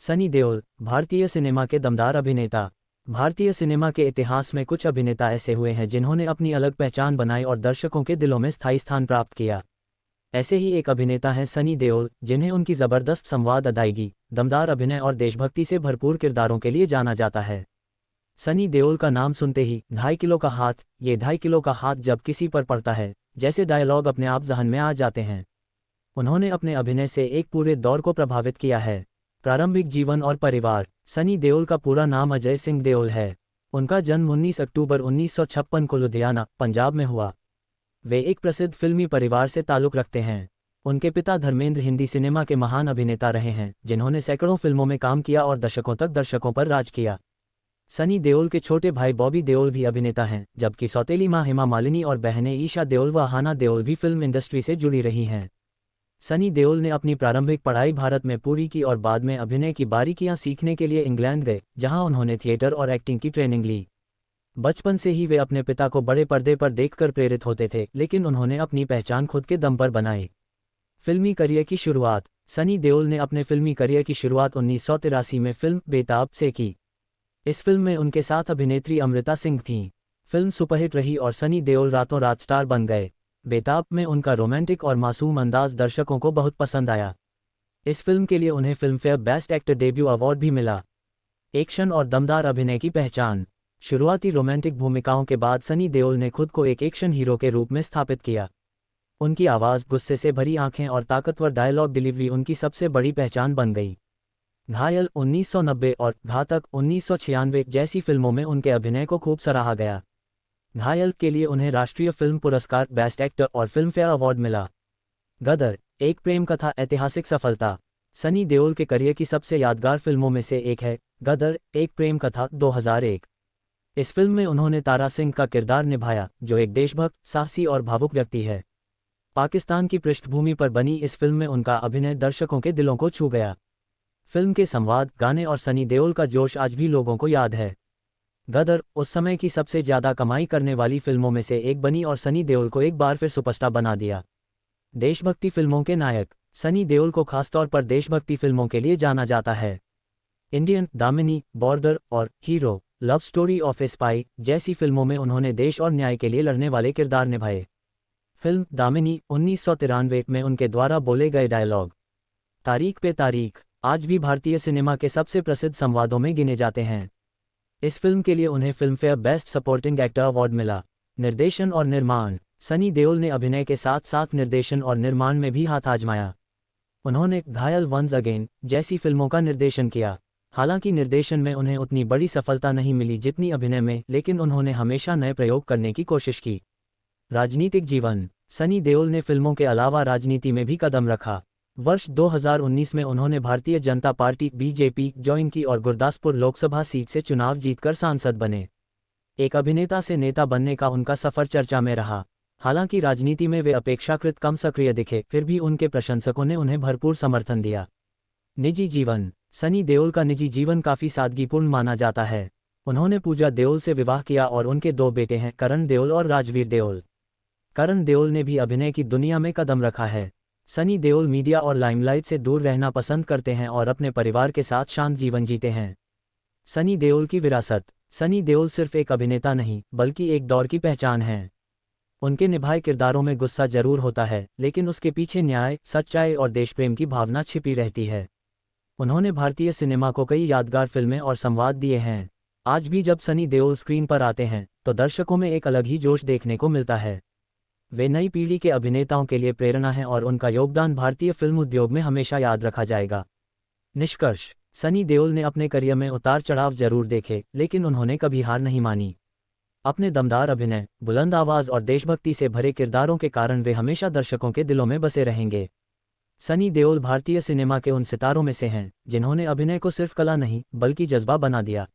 सनी देओल, भारतीय सिनेमा के दमदार अभिनेता। भारतीय सिनेमा के इतिहास में कुछ अभिनेता ऐसे हुए हैं जिन्होंने अपनी अलग पहचान बनाई और दर्शकों के दिलों में स्थायी स्थान प्राप्त किया। ऐसे ही एक अभिनेता हैं सनी देओल, जिन्हें उनकी ज़बरदस्त संवाद अदायगी, दमदार अभिनय और देशभक्ति से भरपूर किरदारों के लिए जाना जाता है। सनी देओल का नाम सुनते ही 2.5 किलो का हाथ, ये 2.5 किलो का हाथ जब किसी पर पड़ता है, जैसे डायलॉग अपने आप ज़हन में आ जाते हैं। उन्होंने अपने अभिनय से एक पूरे दौर को प्रभावित किया है। प्रारंभिक जीवन और परिवार। सनी देओल का पूरा नाम अजय सिंह देओल है। उनका जन्म 19 अक्टूबर 1956 को लुधियाना, पंजाब में हुआ। वे एक प्रसिद्ध फिल्मी परिवार से ताल्लुक़ रखते हैं। उनके पिता धर्मेंद्र हिंदी सिनेमा के महान अभिनेता रहे हैं, जिन्होंने सैकड़ों फिल्मों में काम किया और दशकों तक दर्शकों पर राज किया। सनी देओल के छोटे भाई बॉबी देओल भी अभिनेता हैं, जबकि सौतेली मां हेमा मालिनी और बहनें ईशा देओल व हाना देओल भी फिल्म इंडस्ट्री से जुड़ी रही हैं। सनी देओल ने अपनी प्रारंभिक पढ़ाई भारत में पूरी की और बाद में अभिनय की बारीकियां सीखने के लिए इंग्लैंड गए, जहां उन्होंने थिएटर और एक्टिंग की ट्रेनिंग ली। बचपन से ही वे अपने पिता को बड़े पर्दे पर देखकर प्रेरित होते थे, लेकिन उन्होंने अपनी पहचान खुद के दम पर बनाई। फिल्मी करियर की शुरुआत। सनी देओल ने अपने फिल्मी करियर की शुरुआत 1983 में फिल्म बेताब से की। इस फिल्म में उनके साथ अभिनेत्री अमृता सिंह थीं। फिल्म सुपरहिट रही और सनी देओल रातों रात स्टार बन गए। बेताब में उनका रोमांटिक और मासूम अंदाज दर्शकों को बहुत पसंद आया। इस फिल्म के लिए उन्हें Filmfare best actor debut award भी मिला। एक्शन और दमदार अभिनय की पहचान। शुरुआती रोमांटिक भूमिकाओं के बाद सनी देओल ने खुद को एक एक्शन हीरो के रूप में स्थापित किया। उनकी आवाज़, गुस्से से भरी आंखें और ताकतवर डायलॉग डिलीवरी उनकी सबसे बड़ी पहचान बन गई। घायल 1990 और घातक 1996 जैसी फिल्मों में उनके अभिनय को खूब सराहा गया। घायल के लिए उन्हें राष्ट्रीय फिल्म पुरस्कार, बेस्ट एक्टर और फिल्मफेयर अवार्ड मिला। गदर, एक प्रेम कथा, ऐतिहासिक सफलता। सनी देओल के करियर की सबसे यादगार फिल्मों में से एक है गदर, एक प्रेम कथा, 2001। इस फिल्म में उन्होंने तारा सिंह का किरदार निभाया, जो एक देशभक्त, साहसी और भावुक व्यक्ति है। पाकिस्तान की पृष्ठभूमि पर बनी इस फिल्म में उनका अभिनय दर्शकों के दिलों को छू गया। फिल्म के संवाद, गाने और सनी देओल का जोश आज भी लोगों को याद है। गदर उस समय की सबसे ज़्यादा कमाई करने वाली फिल्मों में से एक बनी और सनी देओल को एक बार फिर सुपरस्टार बना दिया। देशभक्ति फिल्मों के नायक। सनी देओल को खासतौर पर देशभक्ति फिल्मों के लिए जाना जाता है। इंडियन, दामिनी, बॉर्डर और hero, love story of A spy जैसी फिल्मों में उन्होंने देश और न्याय के लिए लड़ने वाले किरदार निभाए। फिल्म दामिनी 1993 में उनके द्वारा बोले गए डायलॉग तारीख पे तारीख आज भी भारतीय सिनेमा के सबसे प्रसिद्ध संवादों में गिने जाते हैं। इस फिल्म के लिए उन्हें Filmfare best supporting actor award मिला। निर्देशन और निर्माण। सनी देओल ने अभिनय के साथ साथ निर्देशन और निर्माण में भी हाथ आजमाया। उन्होंने घायल, वंस अगेन जैसी फिल्मों का निर्देशन किया। हालांकि निर्देशन में उन्हें उतनी बड़ी सफलता नहीं मिली जितनी अभिनय में, लेकिन उन्होंने हमेशा नए प्रयोग करने की कोशिश की। राजनीतिक जीवन। सनी देओल ने फिल्मों के अलावा राजनीति में भी कदम रखा। वर्ष 2019 में उन्होंने Bharatiya Janata party BJP join की और गुरदासपुर लोकसभा सीट से चुनाव जीतकर सांसद बने। एक अभिनेता से नेता बनने का उनका सफर चर्चा में रहा। हालांकि राजनीति में वे अपेक्षाकृत कम सक्रिय दिखे, फिर भी उनके प्रशंसकों ने उन्हें भरपूर समर्थन दिया। निजी जीवन। सनी देओल का निजी जीवन काफ़ी सादगीपूर्ण माना जाता है। उन्होंने पूजा देओल से विवाह किया और उनके 2 बेटे हैं, करण देओल और राजवीर देओल। करण देओल ने भी अभिनय की दुनिया में कदम रखा है। सनी देओल मीडिया और लाइमलाइट से दूर रहना पसंद करते हैं और अपने परिवार के साथ शांत जीवन जीते हैं। सनी देओल की विरासत। सनी देओल सिर्फ एक अभिनेता नहीं, बल्कि एक दौर की पहचान है। उनके निभाए किरदारों में गुस्सा जरूर होता है, लेकिन उसके पीछे न्याय, सच्चाई और देशप्रेम की भावना छिपी रहती है। उन्होंने भारतीय सिनेमा को कई यादगार फिल्में और संवाद दिए हैं। आज भी जब सनी देओल स्क्रीन पर आते हैं, तो दर्शकों में एक अलग ही जोश देखने को मिलता है। वे नई पीढ़ी के अभिनेताओं के लिए प्रेरणा हैं और उनका योगदान भारतीय फिल्म उद्योग में हमेशा याद रखा जाएगा। निष्कर्ष। सनी देओल ने अपने करियर में उतार चढ़ाव जरूर देखे, लेकिन उन्होंने कभी हार नहीं मानी। अपने दमदार अभिनय, बुलंद आवाज़ और देशभक्ति से भरे किरदारों के कारण वे हमेशा दर्शकों के दिलों में बसे रहेंगे। सनी देओल भारतीय सिनेमा के उन सितारों में से हैं जिन्होंने अभिनय को सिर्फ कला नहीं, बल्कि जज्बा बना दिया।